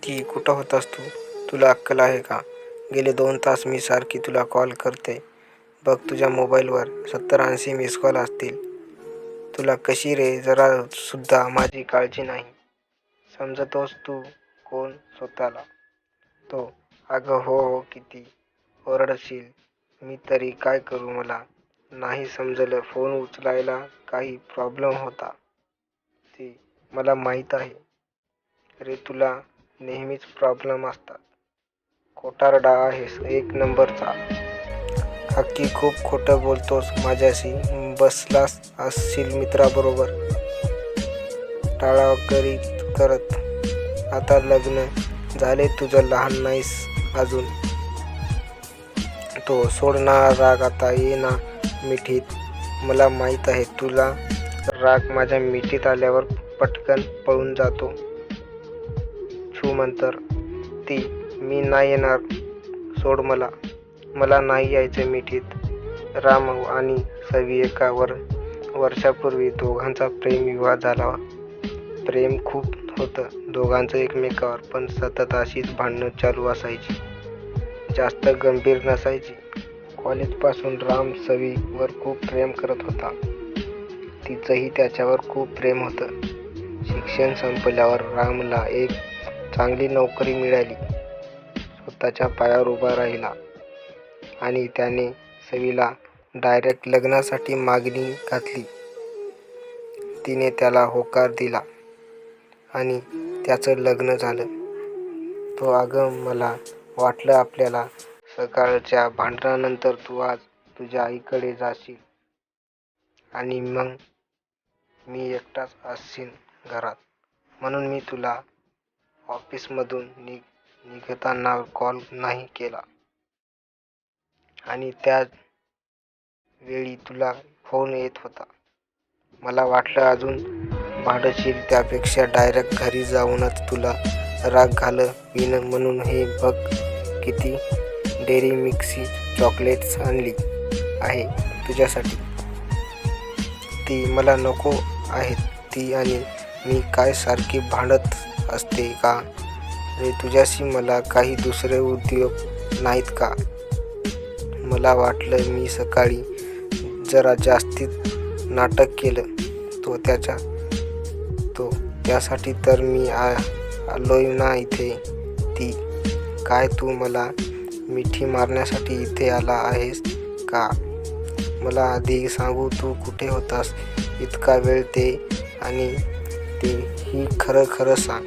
ती कुठं होतास तू? तुला अक्कल आहे का? गेले 2 तास मी सारखी तुला कॉल करते. बघ तुझ्या मोबाईलवर 70-80 मिस कॉल असतील. तुला कशी रे जरा सुद्धा माझी काळजी नाही. समजतोस तू कोण स्वतःला? तो अगं हो किती ओरडशील. मी तरी काय करू मला नाही समजलं फोन उचलायला काही प्रॉब्लेम होता. ती मला माहीत आहे रे तुला नेहमीच प्रॉब्लेम असतात. खोटारडा आहेस एक नंबरचा. अक्की खूप खोटं बोलतोस माझ्याशी. बसलास असशील मित्राबरोबर टाळाकरी करत. आता लग्न झाले तुझं लहान नाहीस अजून. तो सोड ना राग आता ये ना मिठीत. मला माहीत आहे तुला राग माझ्या मिठीत आल्यावर पटकन पळून जातो. छू ती मी नाही येणार सोड मला. मला नाही यायचं मिठीत. राम आणि सवी एका वर्षापूर्वी दोघांचा प्रेमविवाह झाला. प्रेम खूप होतं दोघांचं एकमेकावर पण सतत अशीच भांडणं चालू असायची. जास्त गंभीर नसायची. कॉलेजपासून राम सवीवर खूप प्रेम करत होता. तिचंही त्याच्यावर खूप प्रेम होतं. शिक्षण संपल्यावर रामला एक चांगली नोकरी मिळाली. स्वतःच्या पायावर उभा राहिला आणि त्याने सवीला डायरेक्ट लग्नासाठी मागणी घातली. तिने त्याला होकार दिला आणि त्याचं लग्न झालं. तो अगं मला वाटलं आपल्याला सकाळच्या भांडणानंतर तू आज तुझ्या आईकडे जाशील आणि मग मी एकटाच असीन घरात म्हणून मी तुला ऑफिसमधून निघताना कॉल नाही केला. आणि त्याच वेळी तुला फोन येत होता. मला वाटलं अजून भांडशील त्यापेक्षा डायरेक्ट घरी जाऊनच तुला राग घालवीन म्हणून हे बघ किती डेअरी मिल्कची चॉकलेट्स आणली आहे तुझ्यासाठी. ती मला नको आहेत. ती आणि मी काय सारखी भांडत असते का रे तुझ्याशी? मला काही दुसरे उद्योग नाहीत का? मला वाटलं मी सकाळी जरा जास्तीच नाटक केलं त्यासाठी तर मी आलोय ना इथे. ती काय तू मला मिठी मारण्यासाठी इथे आला आहेस का? मला आधी सांगू तू कुठे होतास इतका वेळ ते आणि ते ही खरं सांग.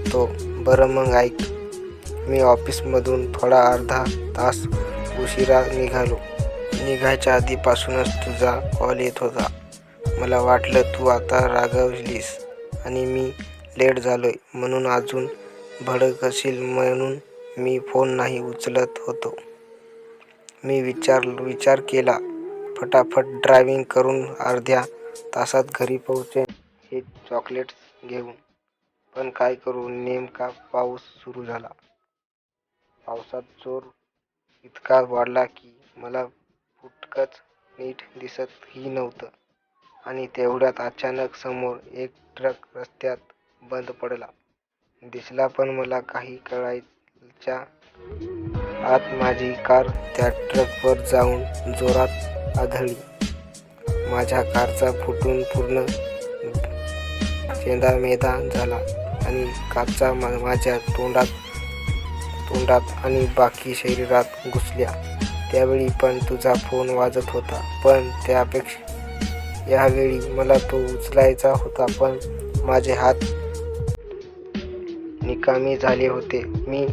तो बरं मग ऐक. मी ऑफिसमधून थोडा अर्धा तास उशिरा निघालो. निघायच्या आधीपासूनच तुझा कॉल येत होता. मला वाटलं तू आता रागावलीस आणि मी लेट झालोय म्हणून अजून भडकशील म्हणून मी फोन नाही उचलत होतो. मी विचार केला फटाफट ड्रायव्हिंग करून अर्ध्या तासात घरी पोहोचेन हे चॉकलेट्स घेऊन. पण काय करू नेमका पाऊस सुरू झाला. पावसात जोर इतका वाढला की मला फुटकच नीट दिसतही नव्हतं. आणि तेवढ्यात अचानक समोर एक ट्रक रस्त्यात बंद पडला दिसला. पण मला काही कळायच्या आत माझी कार त्या ट्रकवर जाऊन जोरात आदळली. माझ्या कारचा फुटून पूर्ण चेंदामेंदा झाला आणि काचा माझ्या तोंडात आणि बाकी शरीरात घुसल्या. त्यावेळी पण तुझा फोन वाजत होता. पण यावेळी मला तो उचलायचा होता पण माझे हात निकामी झाले होते. मी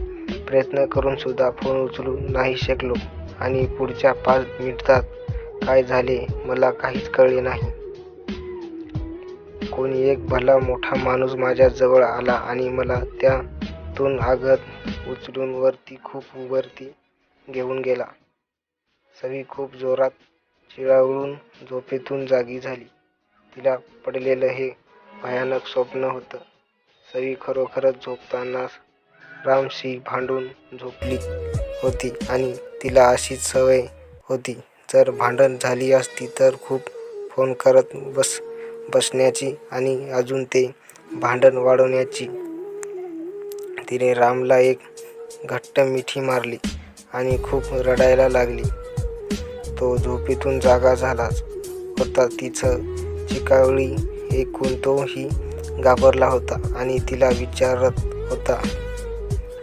प्रयत्न करून सुद्धा फोन उचलू नाही शकलो आणि पुढच्या 5 मिनिटात काय झाले मला काहीच कळले नाही. कोणी एक भला मोठा माणूस माझ्या जवळ आला आणि मला त्यातून आगत उचलून खूप वरती घेऊन गेला. सवी खूप जोरात चिळावून झोपेतून जागी झाली. तिला पडलेलं हे भयानक स्वप्न होतं. सवी खरोखरच झोपताना रामशी भांडून झोपली होती आणि तिला अशीच सवय होती. जर भांडण झाली असती तर खूप फोन करत बसण्याची आणि अजून ते भांडण वाढवण्याची. तिने रामला एक घट्ट मिठी मारली आणि खूप रडायला लागली. तो झोपेतून जागा झालाच होता. तिचं चिकावळी ऐकून तोही घाबरला होता आणि तिला विचारत होता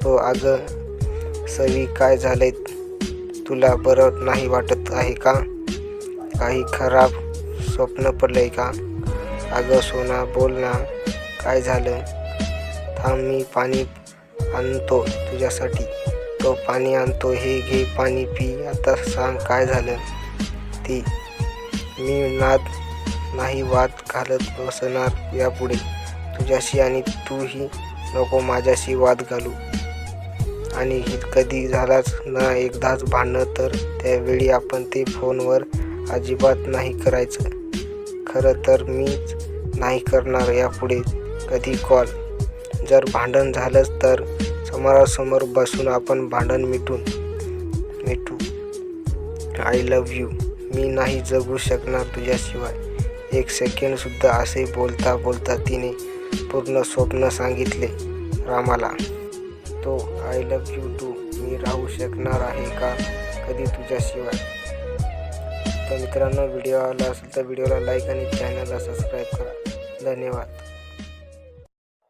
तो, अगं सवी, काय झालंय? तुला बरं नाही वाटत आहे का? काही खराब स्वप्न पडलंय का? अगं सोना, बोल ना, काय झालं? थांब, मी पाणी आणतो तुझ्यासाठी. तो पाणी आणतो. हे घे पाणी, पी. आता सांग, काय झालं? ती, मी नाद नाही वाद घालत बसणार यापुढे तुझ्याशी, आणि तूही नको माझ्याशी वाद घालू. आणि कधी झालाच ना एकदाच भांडणं, तर त्यावेळी आपण ते फोनवर अजिबात नाही करायचं. खरं तर मीच नाही करणार यापुढे कधी कॉल. जर भांडण झालंच तर समोरासमोर बसून आपण भांडण मिटू. I love you. मी नाही जगू शकणार तुझ्याशिवाय एक सेकंडसुद्धा. असे बोलता बोलता तिने पूर्ण स्वप्न सांगितले रामाला. तो, आय लव्ह यू टू. मी राहू शकणार आहे का कधी तुझ्याशिवाय? तर मित्रांनो, व्हिडिओ आवडला असेल तर व्हिडिओला लाईक आणि चॅनलला सबस्क्राईब करा. धन्यवाद.